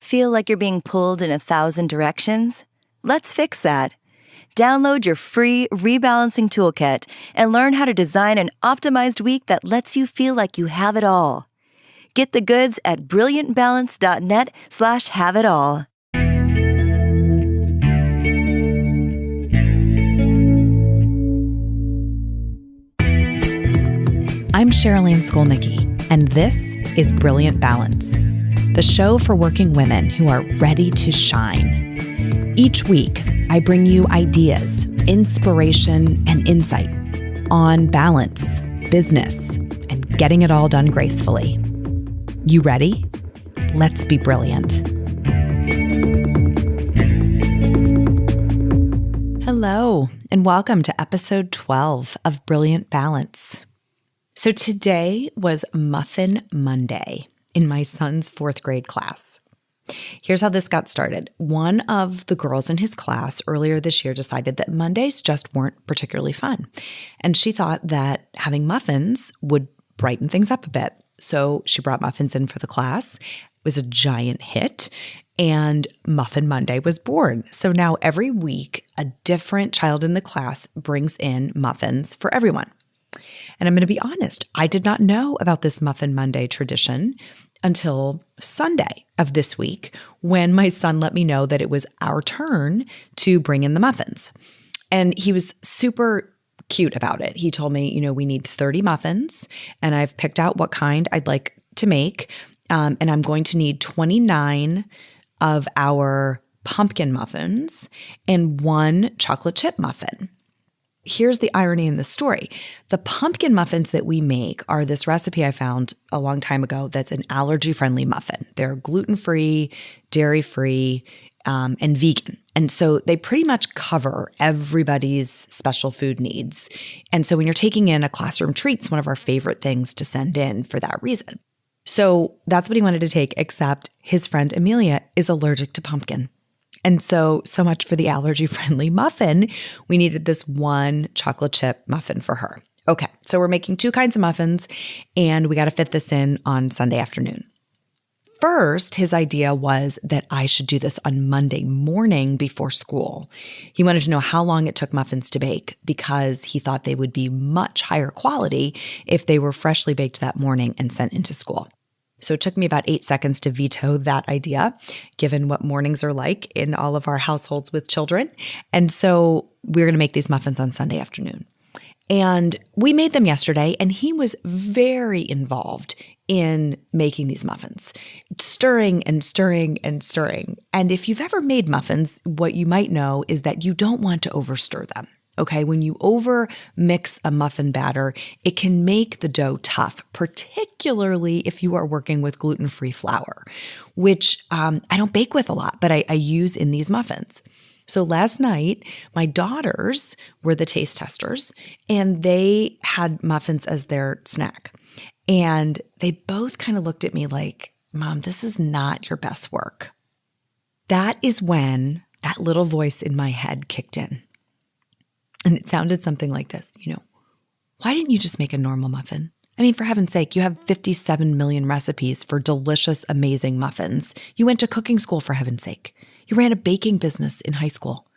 Feel like you're being pulled in 1,000 directions? Let's fix that. Download your free rebalancing toolkit and learn how to design an optimized week that lets you feel like you have it all. Get the goods at brilliantbalance.net/have-it-all. I'm Cherylanne Skolnicki, and this is Brilliant Balance, the show for working women who are ready to shine. Each week, I bring you ideas, inspiration, and insight on balance, business, and getting it all done gracefully. You ready? Let's be brilliant. Hello, and welcome to episode 12 of Brilliant Balance. So today was Muffin Monday in my son's 4th grade class. Here's how this got started. One of the girls in his class earlier this year decided that Mondays just weren't particularly fun. And she thought that having muffins would brighten things up a bit. So she brought muffins in for the class. It was a giant hit, and Muffin Monday was born. So now every week, a different child in the class brings in muffins for everyone. And I'm going to be honest, I did not know about this Muffin Monday tradition until Sunday of this week, when my son let me know that it was our turn to bring in the muffins. And he was super cute about it. He told me, we need 30 muffins, and I've picked out what kind I'd like to make. And I'm going to need 29 of our pumpkin muffins and 1 chocolate chip muffin. Here's the irony in the story. The pumpkin muffins that we make are this recipe I found a long time ago that's an allergy-friendly muffin. They're gluten-free, dairy-free, and vegan. And so they pretty much cover everybody's special food needs. And so when you're taking in a classroom treat, it's one of our favorite things to send in for that reason. So that's what he wanted to take, except his friend Amelia is allergic to pumpkin. And so much for the allergy-friendly muffin. We needed this 1 chocolate chip muffin for her. Okay, so we're making 2 kinds of muffins, and we got to fit this in on Sunday afternoon. First, his idea was that I should do this on Monday morning before school. He wanted to know how long it took muffins to bake because he thought they would be much higher quality if they were freshly baked that morning and sent into school. So it took me about 8 seconds to veto that idea, given what mornings are like in all of our households with children. And so we're going to make these muffins on Sunday afternoon. And we made them yesterday, and he was very involved in making these muffins, stirring and stirring and stirring. And if you've ever made muffins, what you might know is that you don't want to overstir them. Okay, when you over mix a muffin batter, it can make the dough tough, particularly if you are working with gluten-free flour, which I don't bake with a lot, but I use in these muffins. So last night, my daughters were the taste testers, and they had muffins as their snack. And they both kind of looked at me like, Mom, this is not your best work. That is when that little voice in my head kicked in. And it sounded something like this, why didn't you just make a normal muffin? I mean, for heaven's sake, you have 57 million recipes for delicious, amazing muffins. You went to cooking school, for heaven's sake. You ran a baking business in high school.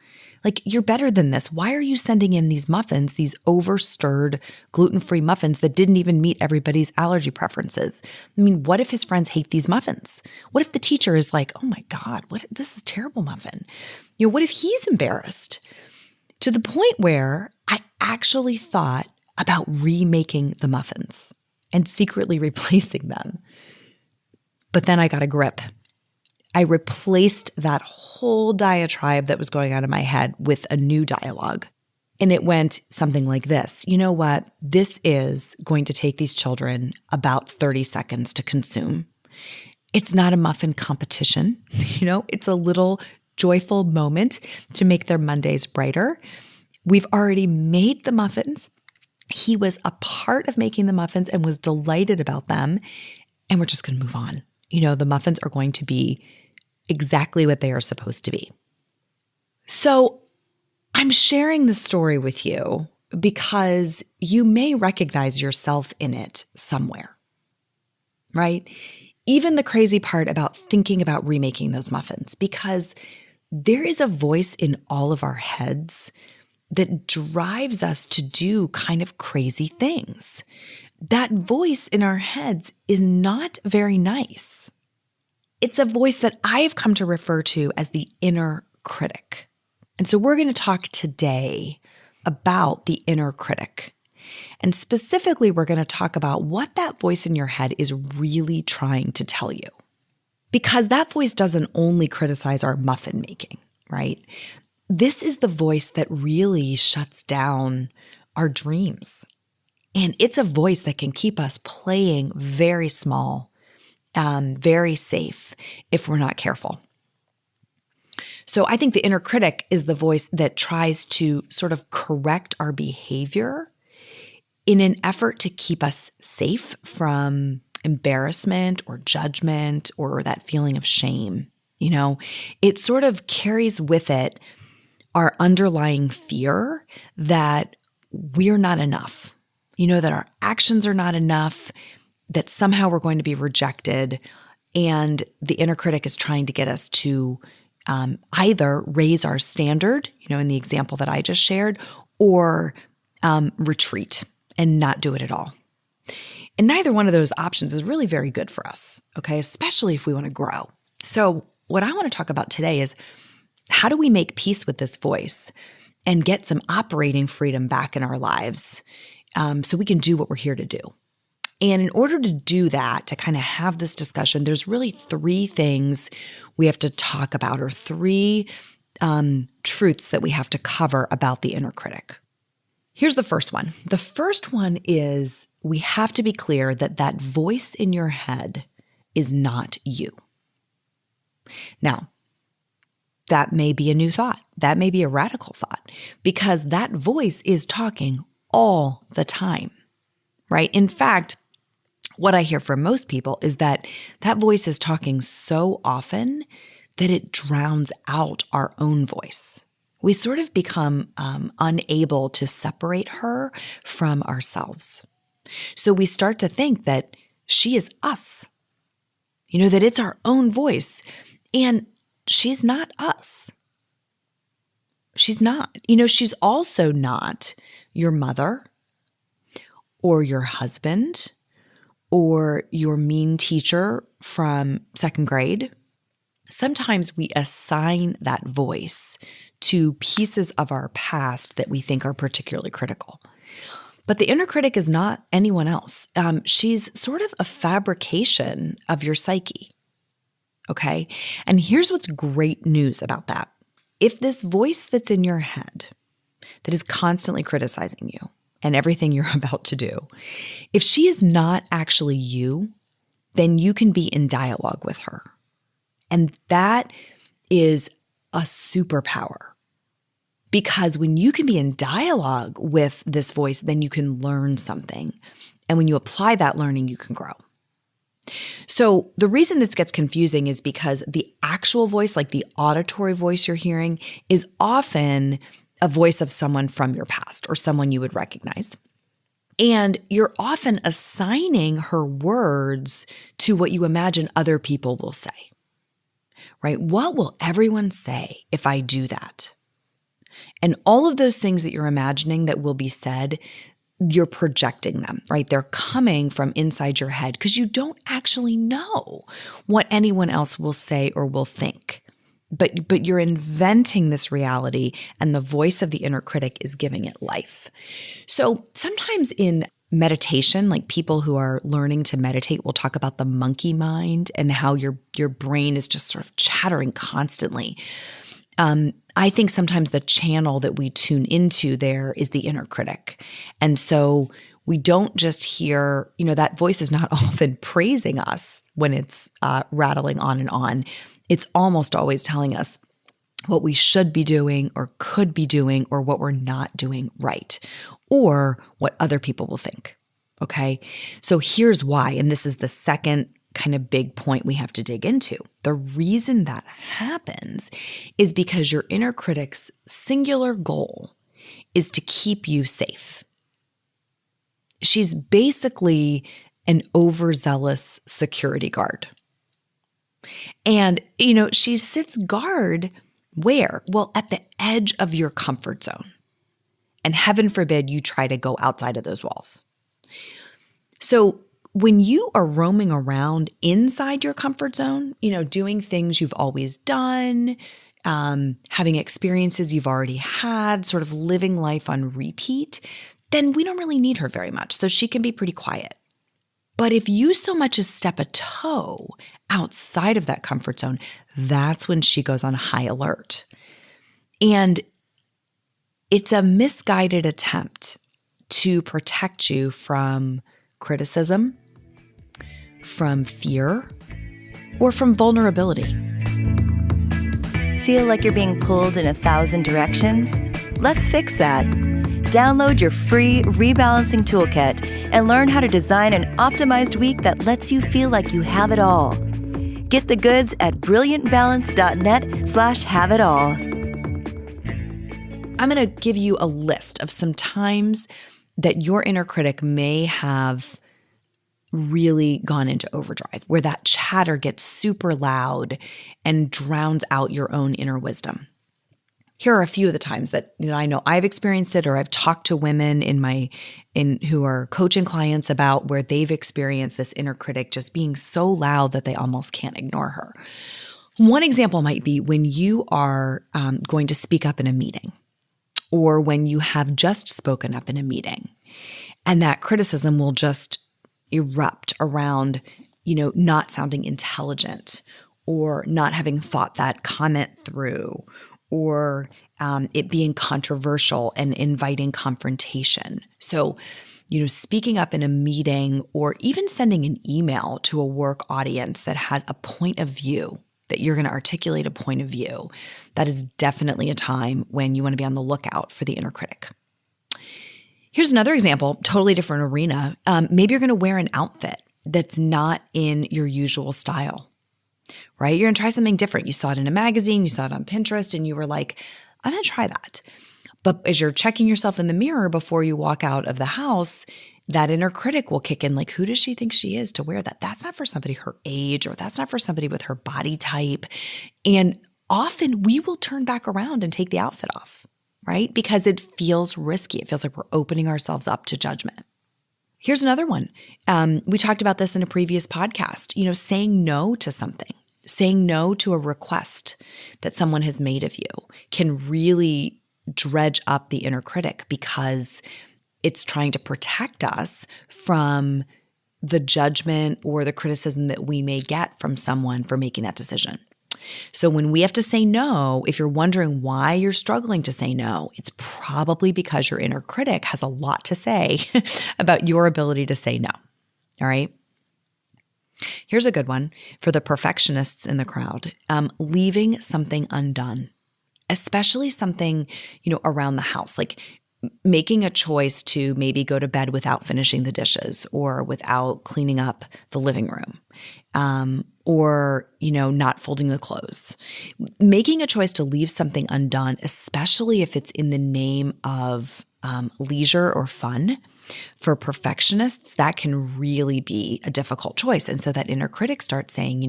Like, you're better than this. Why are you sending in these muffins, these over-stirred, gluten-free muffins that didn't even meet everybody's allergy preferences? I mean, what if his friends hate these muffins? What if the teacher is like, oh my God, this is a terrible muffin? What if he's embarrassed? To the point where I actually thought about remaking the muffins and secretly replacing them. But then I got a grip. I replaced that whole diatribe that was going on in my head with a new dialogue. And it went something like this. You know what? This is going to take these children about 30 seconds to consume. It's not a muffin competition. It's a little joyful moment to make their Mondays brighter. We've already made the muffins. He was a part of making the muffins and was delighted about them. And we're just going to move on. The muffins are going to be exactly what they are supposed to be. So I'm sharing this story with you because you may recognize yourself in it somewhere, right? even the crazy part about thinking about remaking those muffins, because there is a voice in all of our heads that drives us to do kind of crazy things. That voice in our heads is not very nice. It's a voice that I've come to refer to as the inner critic. And so we're going to talk today about the inner critic. And specifically, we're going to talk about what that voice in your head is really trying to tell you. Because that voice doesn't only criticize our muffin making, right? This is the voice that really shuts down our dreams. And it's a voice that can keep us playing very small, very safe if we're not careful. So I think the inner critic is the voice that tries to sort of correct our behavior in an effort to keep us safe from embarrassment or judgment or that feeling of shame. You know, it sort of carries with it our underlying fear that we're not enough, you know, that our actions are not enough, that somehow we're going to be rejected. And the inner critic is trying to get us to either raise our standard, you know, in the example that I just shared, or retreat and not do it at all. And neither one of those options is really very good for us, okay, especially if we want to grow. So what I want to talk about today is how do we make peace with this voice and get some operating freedom back in our lives so we can do what we're here to do. And in order to do that, to kind of have this discussion, there's really three things we have to talk about, or three truths that we have to cover about the inner critic. Here's the first one. The first one is we have to be clear that that voice in your head is not you. Now, that may be a new thought. That may be a radical thought, because that voice is talking all the time, right? In fact, what I hear from most people is that that voice is talking so often that it drowns out our own voice. We sort of become unable to separate her from ourselves. So we start to think that she is us, you know, that it's our own voice, and she's not us. She's not. You know, she's also not your mother or your husband or your mean teacher from second grade. Sometimes we assign that voice to pieces of our past that we think are particularly critical. But the inner critic is not anyone else. She's sort of a fabrication of your psyche, okay? And here's what's great news about that. If this voice that's in your head that is constantly criticizing you and everything you're about to do, if she is not actually you, then you can be in dialogue with her. And that is a superpower. Because when you can be in dialogue with this voice, then you can learn something. And when you apply that learning, you can grow. So the reason this gets confusing is because the actual voice, like the auditory voice you're hearing, is often a voice of someone from your past or someone you would recognize. And you're often assigning her words to what you imagine other people will say, right? What will everyone say if I do that? And all of those things that you're imagining that will be said, you're projecting them, right? They're coming from inside your head because you don't actually know what anyone else will say or will think. But you're inventing this reality, and the voice of the inner critic is giving it life. So sometimes in meditation, like people who are learning to meditate will talk about the monkey mind and how your brain is just sort of chattering constantly. I think sometimes the channel that we tune into there is the inner critic. And so we don't just hear, you know, that voice is not often praising us when it's rattling on and on. It's almost always telling us what we should be doing or could be doing or what we're not doing right or what other people will think, okay? So here's why, and this is the second kind of big point we have to dig into. The reason that happens is because your inner critic's singular goal is to keep you safe. She's basically an overzealous security guard, And, she sits guard where? Well, at the edge of your comfort zone. And heaven forbid you try to go outside of those walls. So when you are roaming around inside your comfort zone, doing things you've always done, having experiences you've already had, sort of living life on repeat, then we don't really need her very much. So she can be pretty quiet. But if you so much as step a toe outside of that comfort zone, that's when she goes on high alert. And it's a misguided attempt to protect you from criticism, from fear, or from vulnerability. Feel like you're being pulled in 1,000 directions? Let's fix that. Download your free rebalancing toolkit and learn how to design an optimized week that lets you feel like you have it all. Get the goods at brilliantbalance.net/have-it-all. I'm going to give you a list of some times that your inner critic may have really gone into overdrive, where that chatter gets super loud and drowns out your own inner wisdom. Here are a few of the times that I know I've experienced it, or I've talked to women who are coaching clients about where they've experienced this inner critic just being so loud that they almost can't ignore her. One example might be when you are going to speak up in a meeting, or when you have just spoken up in a meeting, and that criticism will just erupt around, not sounding intelligent, or not having thought that comment through, or it being controversial and inviting confrontation. So, speaking up in a meeting, or even sending an email to a work audience that has a point of view, that you're going to articulate a point of view, that is definitely a time when you want to be on the lookout for the inner critic. Here's another example, totally different arena. Maybe you're going to wear an outfit that's not in your usual style. Right? You're going to try something different. You saw it in a magazine, you saw it on Pinterest, and you were like, I'm going to try that. But as you're checking yourself in the mirror before you walk out of the house, that inner critic will kick in, like, who does she think she is to wear that? That's not for somebody her age, or that's not for somebody with her body type. And often we will turn back around and take the outfit off, right? Because it feels risky. It feels like we're opening ourselves up to judgment. Here's another one. We talked about this in a previous podcast, saying no to something. Saying no to a request that someone has made of you can really dredge up the inner critic, because it's trying to protect us from the judgment or the criticism that we may get from someone for making that decision. So when we have to say no, if you're wondering why you're struggling to say no, it's probably because your inner critic has a lot to say about your ability to say no. All right? Here's a good one for the perfectionists in the crowd. Leaving something undone, especially something, around the house, like making a choice to maybe go to bed without finishing the dishes, or without cleaning up the living room, or, not folding the clothes. Making a choice to leave something undone, especially if it's in the name of leisure or fun. For perfectionists, that can really be a difficult choice. And so that inner critic starts saying,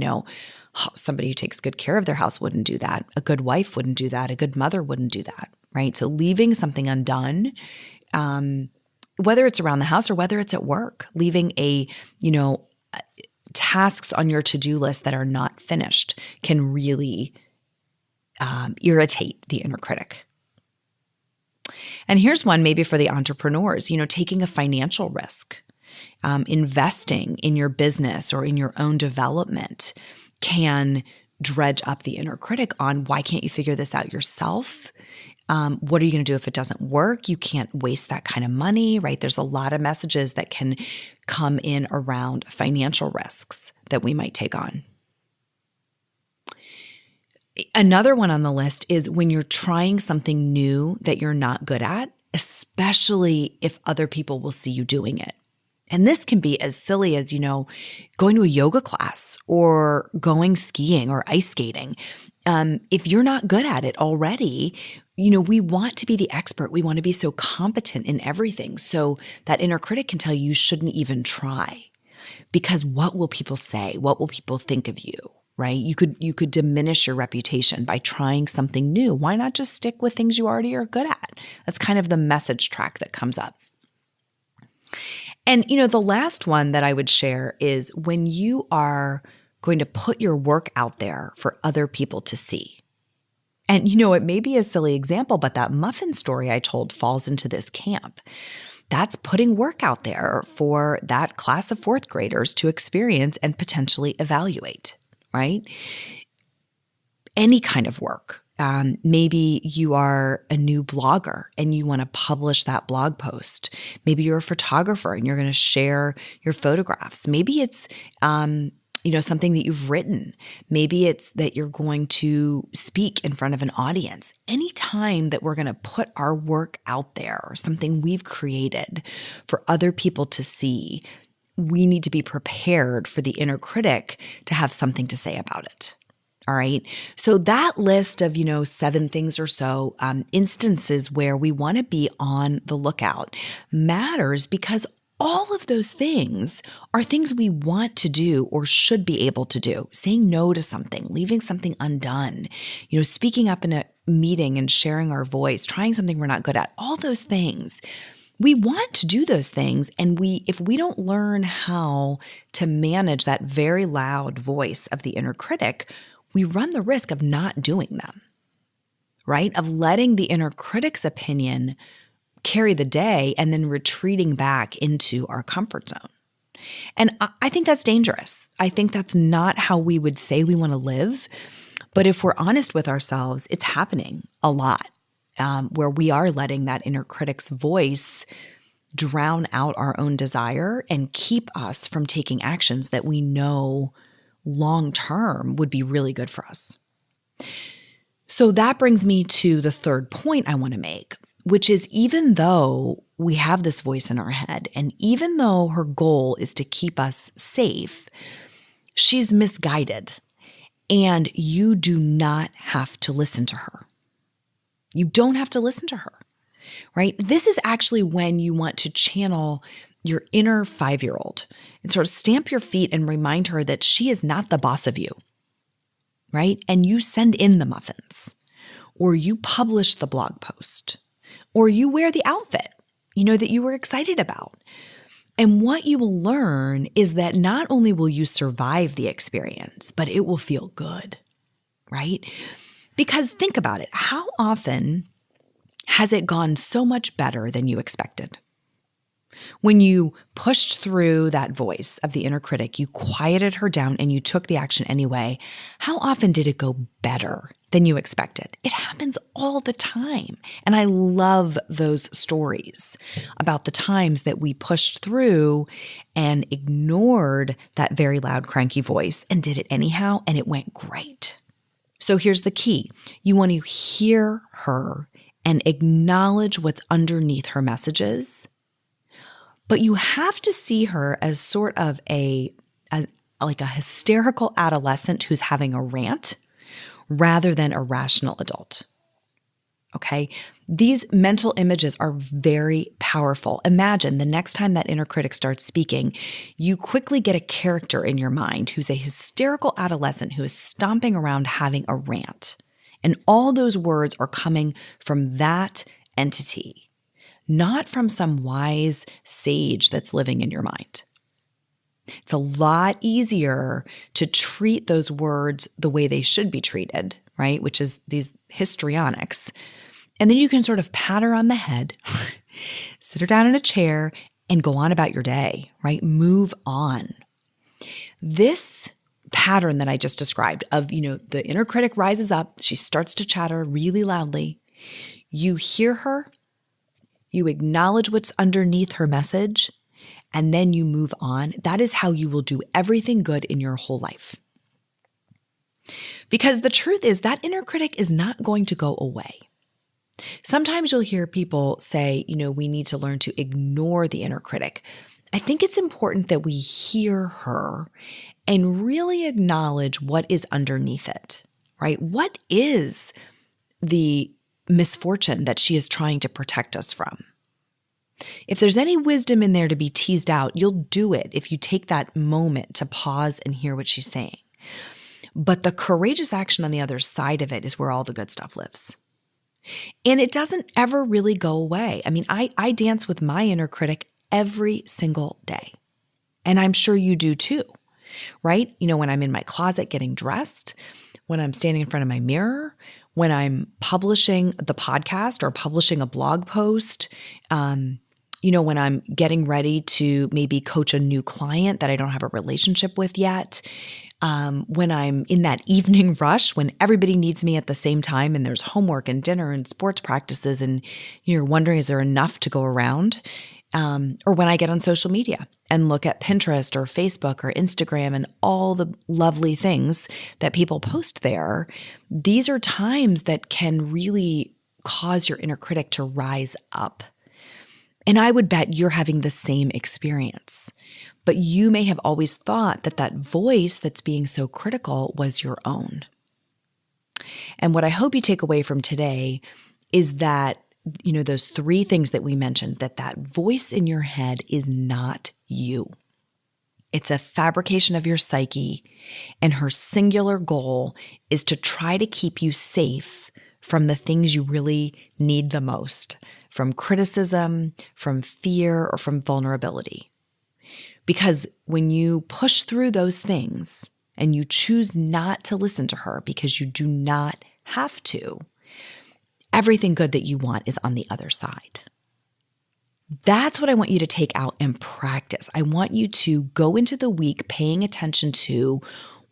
somebody who takes good care of their house wouldn't do that. A good wife wouldn't do that. A good mother wouldn't do that, right? So leaving something undone, whether it's around the house or whether it's at work, leaving tasks on your to-do list that are not finished can really irritate the inner critic. And here's one maybe for the entrepreneurs, taking a financial risk, investing in your business or in your own development can dredge up the inner critic on, why can't you figure this out yourself? What are you going to do if it doesn't work? You can't waste that kind of money, right? There's a lot of messages that can come in around financial risks that we might take on. Another one on the list is when you're trying something new that you're not good at, especially if other people will see you doing it. And this can be as silly as, going to a yoga class or going skiing or ice skating. If you're not good at it already, we want to be the expert. We want to be so competent in everything. So that inner critic can tell you shouldn't even try, because what will people say? What will people think of you? right? You could diminish your reputation by trying something new. Why not just stick with things you already are good at? That's kind of the message track that comes up. And, the last one that I would share is when you are going to put your work out there for other people to see. And, it may be a silly example, but that muffin story I told falls into this camp. That's putting work out there for that class of fourth graders to experience and potentially evaluate, right? Any kind of work. Maybe you are a new blogger and you want to publish that blog post. Maybe you're a photographer and you're going to share your photographs. Maybe it's, something that you've written. Maybe it's that you're going to speak in front of an audience. Anytime that we're going to put our work out there or something we've created for other people to see, we need to be prepared for the inner critic to have something to say about it. All right. So that list of, 7 things or so instances where we want to be on the lookout matters because all of those things are things we want to do or should be able to do. Saying no to something, leaving something undone, speaking up in a meeting and sharing our voice, trying something we're not good at, all those things. We want to do those things, and if we don't learn how to manage that very loud voice of the inner critic, we run the risk of not doing them, right? Of letting the inner critic's opinion carry the day and then retreating back into our comfort zone. And I think that's dangerous. I think that's not how we would say we want to live. But if we're honest with ourselves, it's happening a lot, where we are letting that inner critic's voice drown out our own desire and keep us from taking actions that we know long-term would be really good for us. So that brings me to the third point I want to make, which is even though we have this voice in our head, and even though her goal is to keep us safe, she's misguided, and you do not have to listen to her. You don't have to listen to her, right? This is actually when you want to channel your inner 5-year-old and sort of stamp your feet and remind her that she is not the boss of you, right? And you send in the muffins, or you publish the blog post, or you wear the outfit, that you were excited about. And what you will learn is that not only will you survive the experience, but it will feel good, right? Because think about it. How often has it gone so much better than you expected? When you pushed through that voice of the inner critic, you quieted her down and you took the action anyway, how often did it go better than you expected? It happens all the time. And I love those stories about the times that we pushed through and ignored that very loud, cranky voice and did it anyhow, and it went great. So here's the key. You want to hear her and acknowledge what's underneath her messages. But you have to see her as sort of like a hysterical adolescent who's having a rant rather than a rational adult. Okay? These mental images are very powerful. Imagine the next time that inner critic starts speaking, you quickly get a character in your mind who's a hysterical adolescent who is stomping around having a rant. And all those words are coming from that entity, not from some wise sage that's living in your mind. It's a lot easier to treat those words the way they should be treated, right? Which is these histrionics. And then you can sort of pat her on the head, sit her down in a chair, and go on about your day, right? Move on. This pattern that I just described of, the inner critic rises up, she starts to chatter really loudly. You hear her, you acknowledge what's underneath her message, and then you move on. That is how you will do everything good in your whole life. Because the truth is that inner critic is not going to go away. Sometimes you'll hear people say, we need to learn to ignore the inner critic. I think it's important that we hear her and really acknowledge what is underneath it, right? What is the misfortune that she is trying to protect us from? If there's any wisdom in there to be teased out, you'll do it if you take that moment to pause and hear what she's saying. But the courageous action on the other side of it is where all the good stuff lives. And it doesn't ever really go away. I mean, I dance with my inner critic every single day. And I'm sure you do too, right? When I'm in my closet getting dressed, when I'm standing in front of my mirror, when I'm publishing the podcast or publishing a blog post, when I'm getting ready to maybe coach a new client that I don't have a relationship with yet, when I'm in that evening rush, when everybody needs me at the same time and there's homework and dinner and sports practices and you're wondering, is there enough to go around? Or when I get on social media and look at Pinterest or Facebook or Instagram and all the lovely things that people post there, these are times that can really cause your inner critic to rise up. And I would bet you're having the same experience. But you may have always thought that that voice that's being so critical was your own. And what I hope you take away from today is that, those three things that we mentioned, that voice in your head is not you. It's a fabrication of your psyche, and her singular goal is to try to keep you safe from the things you really need the most, from criticism, from fear, or from vulnerability. Because when you push through those things and you choose not to listen to her because you do not have to, everything good that you want is on the other side. That's what I want you to take out and practice. I want you to go into the week paying attention to,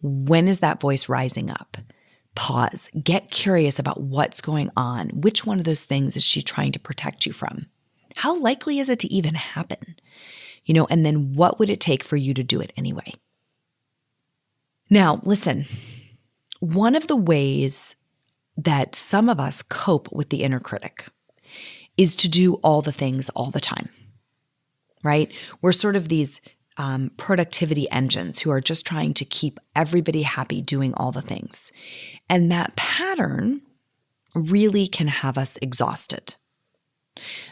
when is that voice rising up? Pause, get curious about what's going on. Which one of those things is she trying to protect you from? How likely is it to even happen? And then what would it take for you to do it anyway? Now, listen, one of the ways that some of us cope with the inner critic is to do all the things all the time, right? We're sort of these productivity engines who are just trying to keep everybody happy doing all the things. And that pattern really can have us exhausted.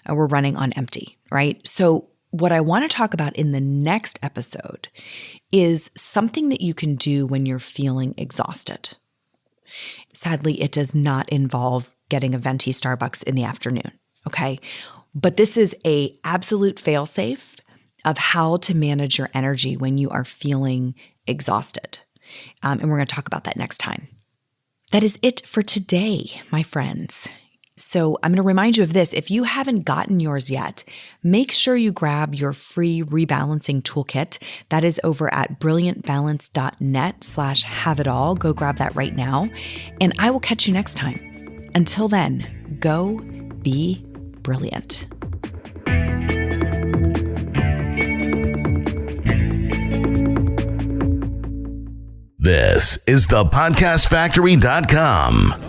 We're running on empty, right? So what I want to talk about in the next episode is something that you can do when you're feeling exhausted. Sadly, it does not involve getting a venti Starbucks in the afternoon, okay? But this is an absolute fail-safe of how to manage your energy when you are feeling exhausted. And we're going to talk about that next time. That is it for today, my friends. So I'm going to remind you of this. If you haven't gotten yours yet, make sure you grab your free rebalancing toolkit. That is over at brilliantbalance.net/have-it-all. Go grab that right now. And I will catch you next time. Until then, go be brilliant. This is thepodcastfactory.com.